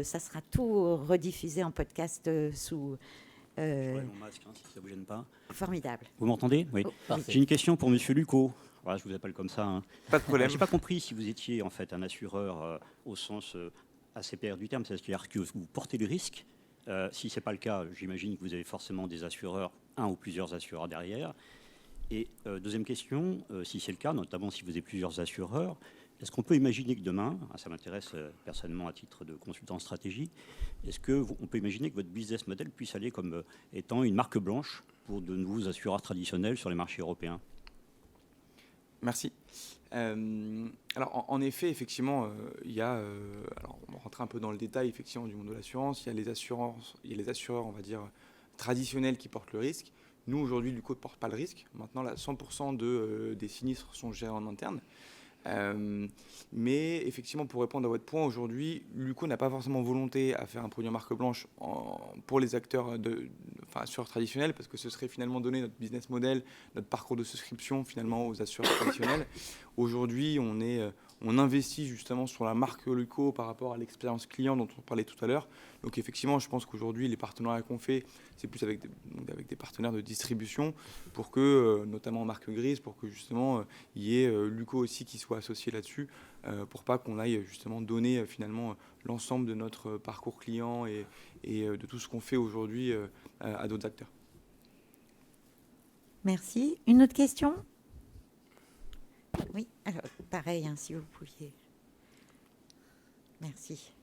ça sera tout rediffusé en podcast sous... mon masque, si ça ne vous gêne pas. Formidable. Vous m'entendez? Oui. J'ai une question pour Monsieur Lucot. Voilà, je vous appelle comme ça. Pas de problème. Je n'ai pas compris si vous étiez en fait un assureur au sens ACPR du terme, c'est-à-dire que vous portez le risque. Si ce n'est pas le cas, j'imagine que vous avez forcément des assureurs, un ou plusieurs assureurs derrière. Et deuxième question, si c'est le cas, notamment si vous avez plusieurs assureurs, est-ce qu'on peut imaginer que demain, ça m'intéresse personnellement à titre de consultant en stratégie, est-ce qu'on peut imaginer que votre business model puisse aller comme étant une marque blanche pour de nouveaux assureurs traditionnels sur les marchés européens? Merci. Alors, en effet, effectivement, il y a... alors, on va rentrer un peu dans le détail, effectivement, du monde de l'assurance. Il y a les assureurs, on va dire, traditionnels qui portent le risque. Nous, aujourd'hui, Luco ne porte pas le risque. Maintenant, là, 100% des sinistres sont gérés en interne. Mais effectivement, pour répondre à votre point, aujourd'hui, Luco n'a pas forcément volonté à faire un produit en marque blanche pour les acteurs assureurs traditionnels, parce que ce serait finalement donner notre business model, notre parcours de souscription finalement aux assureurs traditionnels. Aujourd'hui, on investit justement sur la marque Luco par rapport à l'expérience client dont on parlait tout à l'heure. Donc effectivement, je pense qu'aujourd'hui, les partenariats qu'on fait, c'est plus avec des partenaires de distribution pour que, notamment en marque grise, pour que justement il y ait Luco aussi qui soit associé là-dessus, pour pas qu'on aille justement donner finalement l'ensemble de notre parcours client et de tout ce qu'on fait aujourd'hui à d'autres acteurs. Merci. Une autre question? Oui, alors pareil, si vous pouviez. Merci.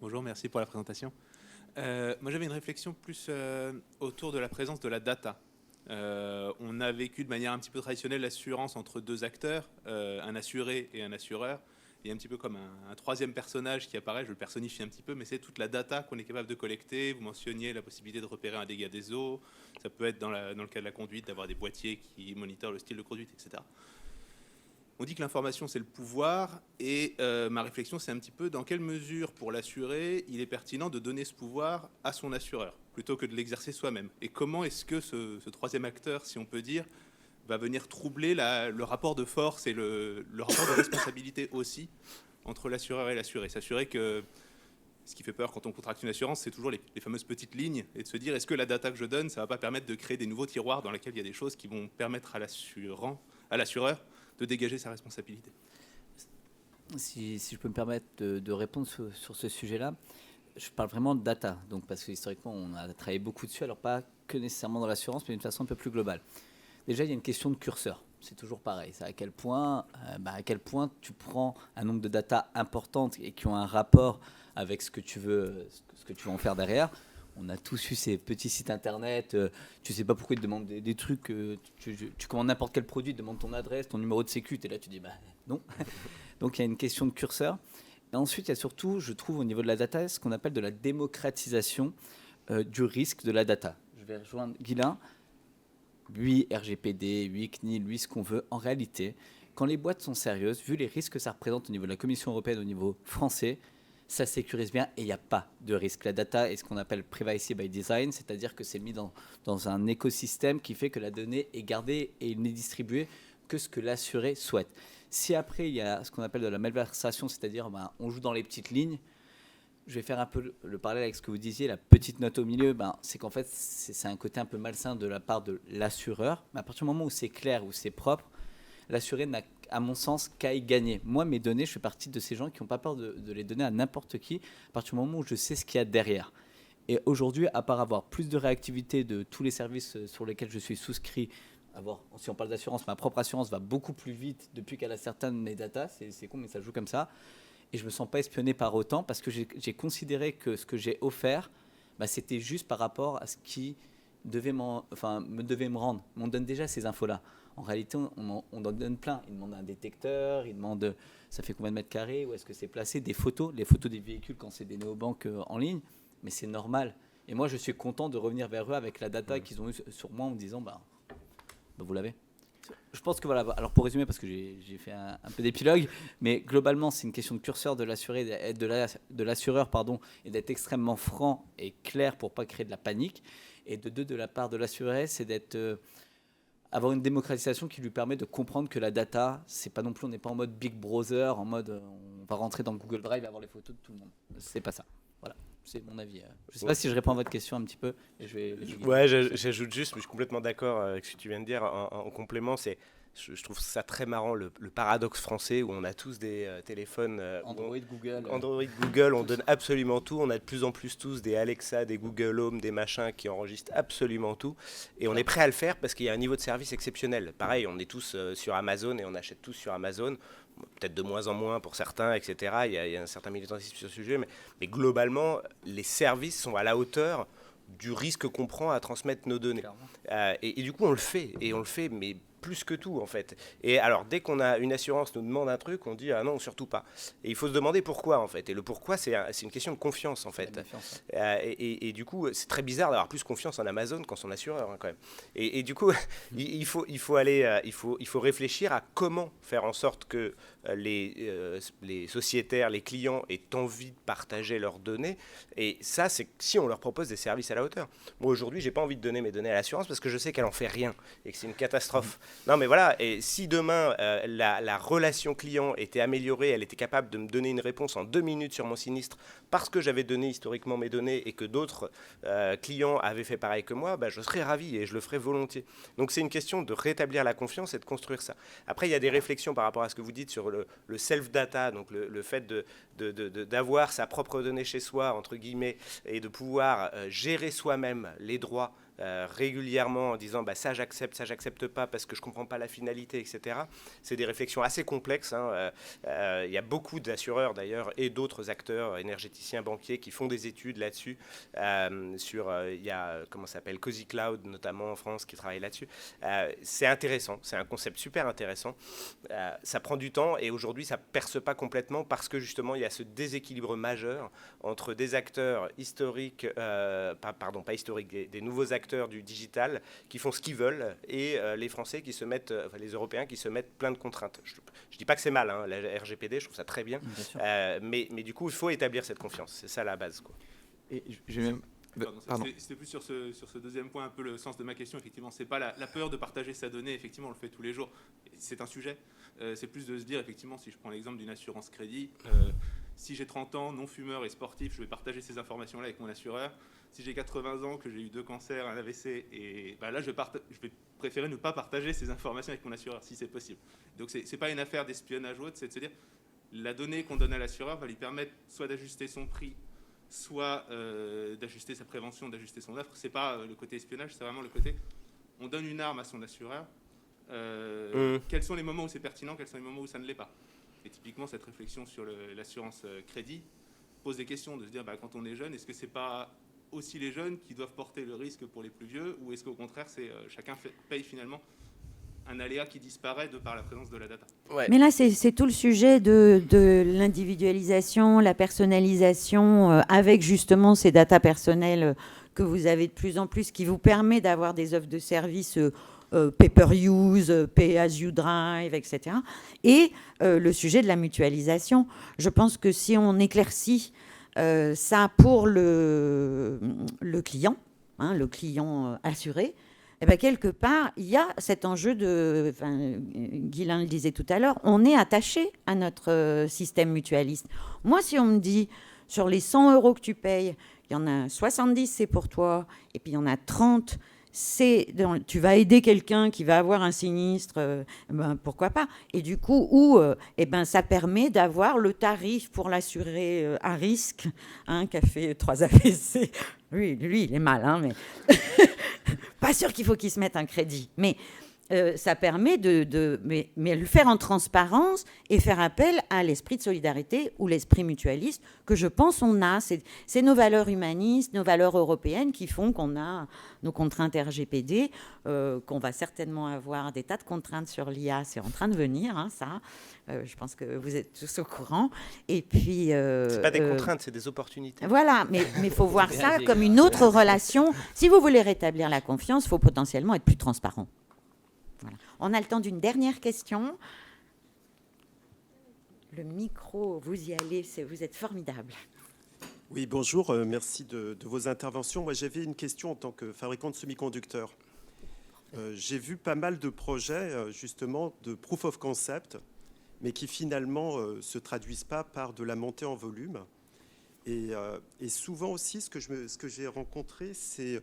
Bonjour, merci pour la présentation. Moi, j'avais une réflexion plus autour de la présence de la data. On a vécu de manière un petit peu traditionnelle l'assurance entre deux acteurs, un assuré et un assureur. Il y a un petit peu comme un troisième personnage qui apparaît, je le personnifie un petit peu, mais c'est toute la data qu'on est capable de collecter. Vous mentionniez la possibilité de repérer un dégât des eaux. Ça peut être dans le cas de la conduite, d'avoir des boîtiers qui monitorent le style de conduite, etc. On dit que l'information, c'est le pouvoir, et ma réflexion, c'est un petit peu dans quelle mesure, pour l'assuré, il est pertinent de donner ce pouvoir à son assureur, plutôt que de l'exercer soi-même. Et comment est-ce que ce troisième acteur, si on peut dire, va venir troubler le rapport de force et le rapport de responsabilité aussi entre l'assureur et l'assuré. S'assurer que ce qui fait peur quand on contracte une assurance, c'est toujours les fameuses petites lignes et de se dire est-ce que la data que je donne, ça ne va pas permettre de créer des nouveaux tiroirs dans lesquels il y a des choses qui vont permettre à l'assureur de dégager sa responsabilité. Si je peux me permettre de répondre sur ce sujet-là, je parle vraiment de data, donc parce que historiquement on a travaillé beaucoup dessus, alors pas que nécessairement dans l'assurance, mais d'une façon un peu plus globale. Déjà, il y a une question de curseur. C'est toujours pareil. C'est à quel point tu prends un nombre de data importantes et qui ont un rapport avec ce que tu veux en faire derrière. On a tous eu ces petits sites internet. Tu sais pas pourquoi ils te demandent des trucs. Tu commandes n'importe quel produit, ils te demandent ton adresse, ton numéro de sécu. Et là, tu dis non. Donc il y a une question de curseur. Et ensuite, il y a surtout, je trouve, au niveau de la data, ce qu'on appelle de la démocratisation du risque de la data. Je vais rejoindre Guylain. Lui, RGPD, lui, CNIL, lui, ce qu'on veut. En réalité, quand les boîtes sont sérieuses, vu les risques que ça représente au niveau de la Commission européenne, au niveau français, ça sécurise bien et il n'y a pas de risque. La data est ce qu'on appelle privacy by design, c'est-à-dire que c'est mis dans un écosystème qui fait que la donnée est gardée et il n'est distribué que ce que l'assuré souhaite. Si après, il y a ce qu'on appelle de la malversation, c'est-à-dire on joue dans les petites lignes, je vais faire un peu le parallèle avec ce que vous disiez, la petite note au milieu, c'est qu'en fait, c'est un côté un peu malsain de la part de l'assureur. Mais à partir du moment où c'est clair, où c'est propre, l'assuré n'a, à mon sens, qu'à y gagner. Moi, mes données, je fais partie de ces gens qui n'ont pas peur de les donner à n'importe qui, à partir du moment où je sais ce qu'il y a derrière. Et aujourd'hui, à part avoir plus de réactivité de tous les services sur lesquels je suis souscrit, si on parle d'assurance, ma propre assurance va beaucoup plus vite depuis qu'elle a certaines de mes datas, c'est con, mais ça joue comme ça. Et je ne me sens pas espionné par autant parce que j'ai considéré que ce que j'ai offert, c'était juste par rapport à ce qui devait me devait me rendre. On donne déjà ces infos-là. En réalité, on en donne plein. Ils demandent un détecteur, ils demandent ça fait combien de mètres carrés, où est-ce que c'est placé, des photos, les photos des véhicules quand c'est des néobanques en ligne. Mais c'est normal. Et moi, je suis content de revenir vers eux avec la data qu'ils ont eue sur moi en me disant vous l'avez. Je pense que voilà, alors pour résumer, parce que j'ai fait un peu d'épilogue, mais globalement, c'est une question de curseur de l'assuré, de l'assureur, et d'être extrêmement franc et clair pour ne pas créer de la panique. Et de la part de l'assuré, c'est avoir une démocratisation qui lui permet de comprendre que la data, c'est pas non plus, on n'est pas en mode Big Brother, en mode on va rentrer dans Google Drive et avoir les photos de tout le monde. C'est pas ça. Voilà. C'est mon avis. Je ne sais pas si je réponds à votre question un petit peu. J'ajoute juste, mais je suis complètement d'accord avec ce que tu viens de dire. En complément, je trouve ça très marrant, le paradoxe français où on a tous des téléphones Android, Google, on donne absolument tout. On a de plus en plus tous des Alexa, des Google Home, des machins qui enregistrent absolument tout. Et on est prêt à le faire parce qu'il y a un niveau de service exceptionnel. Pareil, on est tous sur Amazon et on achète tous sur Amazon. Peut-être de moins en moins pour certains, etc. Il y a un certain militantisme sur ce sujet, mais globalement, les services sont à la hauteur du risque qu'on prend à transmettre nos données. Et du coup, on le fait, mais plus que tout, en fait. Et alors, dès qu'on a une assurance nous demande un truc, on dit « Ah non, surtout pas ». Et il faut se demander pourquoi, en fait. Et le pourquoi, c'est une question de confiance, en fait. Et du coup, c'est très bizarre d'avoir plus confiance en Amazon qu'en son assureur, quand même. Et du coup, il faut réfléchir à comment faire en sorte que les sociétaires, les clients aient envie de partager leurs données. Et ça, c'est si on leur propose des services à la hauteur. Moi, aujourd'hui, j'ai pas envie de donner mes données à l'assurance parce que je sais qu'elle en fait rien et que c'est une catastrophe. Non, mais voilà. Et si demain, la relation client était améliorée, elle était capable de me donner une réponse en 2 minutes sur mon sinistre parce que j'avais donné historiquement mes données et que d'autres clients avaient fait pareil que moi, je serais ravi et je le ferais volontiers. Donc, c'est une question de rétablir la confiance et de construire ça. Après, il y a des réflexions par rapport à ce que vous dites sur le self-data, donc le fait d'avoir sa propre donnée chez soi, entre guillemets, et de pouvoir gérer soi-même les droits régulièrement en disant ça j'accepte pas parce que je comprends pas la finalité, etc. C'est des réflexions assez complexes. Il y a beaucoup d'assureurs d'ailleurs et d'autres acteurs énergéticiens, banquiers qui font des études là-dessus. Il y a Cozy Cloud notamment en France qui travaille là-dessus. C'est intéressant, c'est un concept super intéressant. Ça prend du temps et aujourd'hui ça perce pas complètement parce que justement il y a ce déséquilibre majeur entre des acteurs historiques, pas historiques, des nouveaux acteurs du digital qui font ce qu'ils veulent et les Français qui se mettent, les Européens qui se mettent plein de contraintes. Je dis pas que c'est mal, la RGPD, je trouve ça très bien, mais du coup il faut établir cette confiance, c'est ça la base, quoi. Et je vais même Pardon. C'était plus sur ce deuxième point un peu le sens de ma question. Effectivement, c'est pas la peur de partager sa donnée. Effectivement, on le fait tous les jours. C'est un sujet. C'est plus de se dire, effectivement, si je prends l'exemple d'une assurance crédit, si j'ai 30 ans, non fumeur et sportif, je vais partager ces informations-là avec mon assureur. Si j'ai 80 ans, que j'ai eu 2 cancers, un AVC, et là, je vais préférer ne pas partager ces informations avec mon assureur, si c'est possible. Donc, c'est pas une affaire d'espionnage ou autre, c'est de se dire, la donnée qu'on donne à l'assureur va lui permettre soit d'ajuster son prix, soit d'ajuster sa prévention, d'ajuster son offre. C'est pas le côté espionnage, c'est vraiment le côté, on donne une arme à son assureur. Quels sont les moments où c'est pertinent, quels sont les moments où ça ne l'est pas. Et typiquement, cette réflexion sur l'assurance crédit pose des questions, de se dire, quand on est jeune, est-ce que c'est pas aussi les jeunes qui doivent porter le risque pour les plus vieux, ou est-ce qu'au contraire, c'est chacun paye finalement un aléa qui disparaît de par la présence de la data. Ouais. Mais là, c'est tout le sujet de l'individualisation, la personnalisation, avec justement ces datas personnelles que vous avez de plus en plus, qui vous permet d'avoir des offres de services pay-per-use, pay-as-you-drive, etc. Et le sujet de la mutualisation. Je pense que si on éclaircit ça pour le client, le client assuré, eh bien, quelque part, il y a cet enjeu de... Guylain le disait tout à l'heure, on est attaché à notre système mutualiste. Moi, si on me dit, sur les 100 € que tu payes, il y en a 70, c'est pour toi, et puis il y en a 30, tu vas aider quelqu'un qui va avoir un sinistre, pourquoi pas. Et du coup, ça permet d'avoir le tarif pour l'assuré à risque, qui a fait 3 AVC. Lui, il est mal, mais pas sûr qu'il faut qu'il se mette un crédit. Mais ça permet mais le faire en transparence et faire appel à l'esprit de solidarité ou l'esprit mutualiste que je pense on a. C'est nos valeurs humanistes, nos valeurs européennes qui font qu'on a nos contraintes RGPD, qu'on va certainement avoir des tas de contraintes sur l'IA. C'est en train de venir, ça. Je pense que vous êtes tous au courant. Et puis, c'est pas des contraintes, c'est des opportunités. Voilà, mais il faut voir ça comme une autre relation. Si vous voulez rétablir la confiance, il faut potentiellement être plus transparent. Voilà. On a le temps d'une dernière question. Le micro, vous y allez, vous êtes formidable. Oui, bonjour, merci de vos interventions. Moi, j'avais une question en tant que fabricant de semi-conducteurs. J'ai vu pas mal de projets, justement, de proof of concept, mais qui finalement se traduisent pas par de la montée en volume. Et souvent aussi, ce que j'ai rencontré, c'est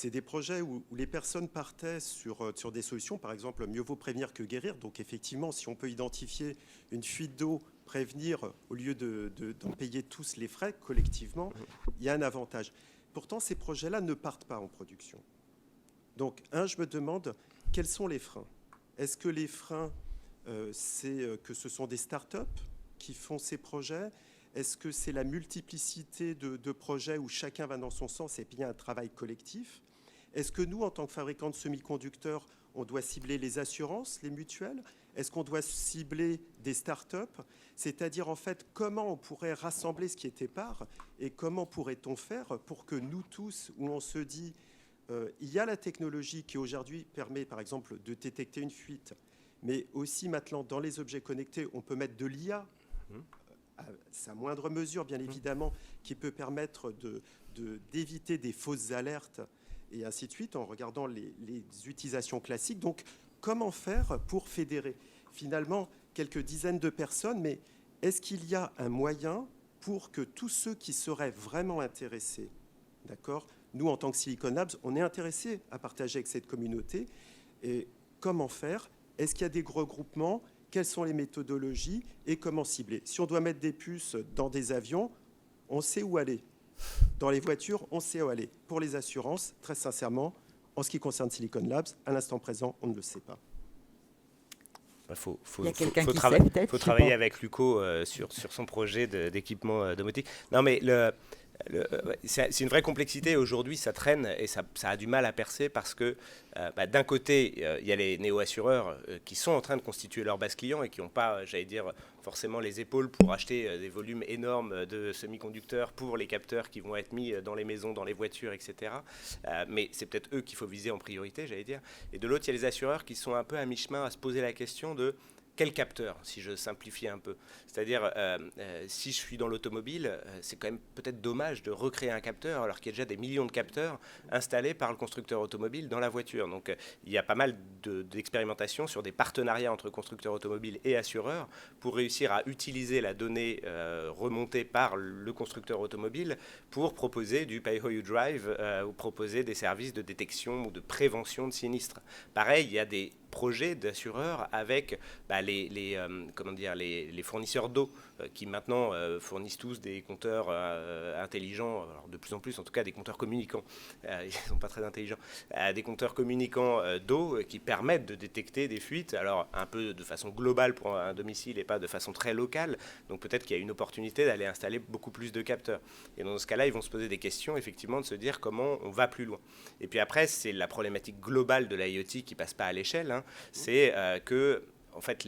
des projets où les personnes partaient sur des solutions, par exemple, mieux vaut prévenir que guérir. Donc effectivement, si on peut identifier une fuite d'eau, prévenir au lieu d'en payer tous les frais collectivement, il y a un avantage. Pourtant, ces projets-là ne partent pas en production. Donc, je me demande, quels sont les freins? Est-ce que les freins, c'est que ce sont des startups qui font ces projets? Est-ce que c'est la multiplicité de projets où chacun va dans son sens et bien un travail collectif? Est-ce que nous, en tant que fabricants de semi-conducteurs, on doit cibler les assurances, les mutuelles? Est-ce qu'on doit cibler des startups? C'est-à-dire, en fait, comment on pourrait rassembler ce qui est épars et comment pourrait-on faire pour que nous tous, où on se dit, il y a la technologie qui aujourd'hui permet, par exemple, de détecter une fuite, mais aussi maintenant, dans les objets connectés, on peut mettre de l'IA, à sa moindre mesure, bien évidemment, qui peut permettre d'éviter des fausses alertes et ainsi de suite, en regardant les utilisations classiques. Donc, comment faire pour fédérer finalement quelques dizaines de personnes, mais est-ce qu'il y a un moyen pour que tous ceux qui seraient vraiment intéressés, d'accord, nous, en tant que Silicon Labs, on est intéressés à partager avec cette communauté, et comment faire? Est-ce qu'il y a des regroupements? Quelles sont les méthodologies et comment cibler? Si on doit mettre des puces dans des avions, on sait où aller. Dans les voitures, on sait où aller. Pour les assurances, très sincèrement, en ce qui concerne Silicon Labs, à l'instant présent, on ne le sait pas. Il faut travailler avec Luco sur son projet d'équipement domotique. Non, mais c'est une vraie complexité. Aujourd'hui, ça traîne et ça a du mal à percer parce que d'un côté, il y a les néo-assureurs qui sont en train de constituer leur base client et qui n'ont pas, j'allais dire, forcément les épaules pour acheter des volumes énormes de semi-conducteurs pour les capteurs qui vont être mis dans les maisons, dans les voitures, etc. Mais c'est peut-être eux qu'il faut viser en priorité, j'allais dire. Et de l'autre, il y a les assureurs qui sont un peu à mi-chemin à se poser la question de quel capteur, si je simplifie un peu. C'est-à-dire, si je suis dans l'automobile, c'est quand même peut-être dommage de recréer un capteur alors qu'il y a déjà des millions de capteurs installés par le constructeur automobile dans la voiture. Donc il y a pas mal d'expérimentations sur des partenariats entre constructeurs automobiles et assureurs pour réussir à utiliser la donnée remontée par le constructeur automobile pour proposer du Pay How You Drive ou proposer des services de détection ou de prévention de sinistres. Pareil, il y a des projets d'assureurs avec les fournisseurs d'eau qui maintenant fournissent tous des compteurs intelligents, alors de plus en plus en tout cas des compteurs communicants, ils ne sont pas très intelligents, des compteurs communicants d'eau qui permettent de détecter des fuites, alors un peu de façon globale pour un domicile et pas de façon très locale, donc peut-être qu'il y a une opportunité d'aller installer beaucoup plus de capteurs. Et dans ce cas-là, ils vont se poser des questions, effectivement, de se dire comment on va plus loin. Et puis après, c'est la problématique globale de l'IoT qui ne passe pas à l'échelle, hein. C'est que, en fait,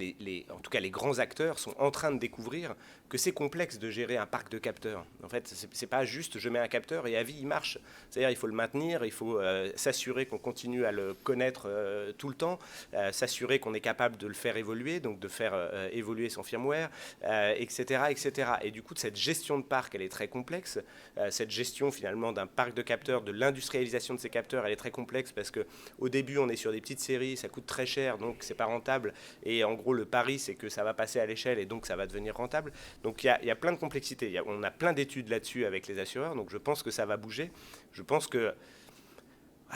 en tout cas, les grands acteurs sont en train de découvrir que c'est complexe de gérer un parc de capteurs. En fait, c'est pas juste je mets un capteur et à vie il marche. C'est-à-dire il faut le maintenir, il faut s'assurer qu'on continue à le connaître tout le temps, s'assurer qu'on est capable de le faire évoluer, donc de faire évoluer son firmware, etc., etc. Et du coup, cette gestion de parc, elle est très complexe. Cette gestion finalement d'un parc de capteurs, de l'industrialisation de ces capteurs, elle est très complexe parce que au début, on est sur des petites séries, ça coûte très cher, donc c'est pas rentable. Et en gros, le pari, c'est que ça va passer à l'échelle et donc ça va devenir rentable. Donc il y a plein de complexités. On a plein d'études là-dessus avec les assureurs, donc je pense que ça va bouger. Je pense que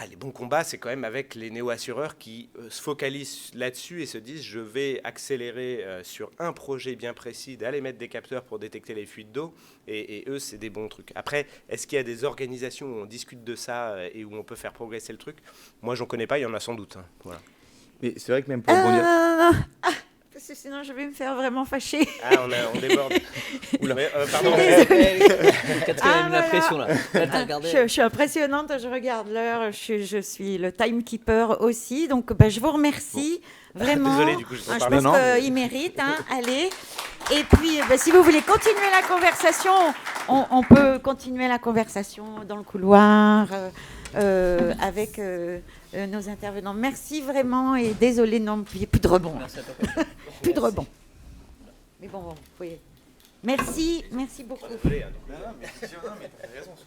les bons combats, c'est quand même avec les néo-assureurs qui se focalisent là-dessus et se disent je vais accélérer sur un projet bien précis, d'aller mettre des capteurs pour détecter les fuites d'eau, et eux, c'est des bons trucs. Après, est-ce qu'il y a des organisations où on discute de ça et où on peut faire progresser le truc? Moi, j'en connais pas, il y en a sans doute. Hein. Voilà. Mais c'est vrai que même pour rebondir... Parce que sinon, je vais me faire vraiment fâcher. On déborde. Oula. Mais, pardon. Catherine a mis la pression là. Je suis impressionnante, je regarde l'heure, je suis le timekeeper aussi, donc je vous remercie vraiment. Désolé, du coup, je je pense qu'il mérite, hein, allez. Et puis, si vous voulez continuer la conversation, on peut continuer la conversation dans le couloir avec nos intervenants. Merci vraiment et désolé, non, il n'y a plus de rebond. Plus de rebond. Mais bon, vous pouvez... Merci beaucoup. Désolé, hein. Non, mais t'as raison.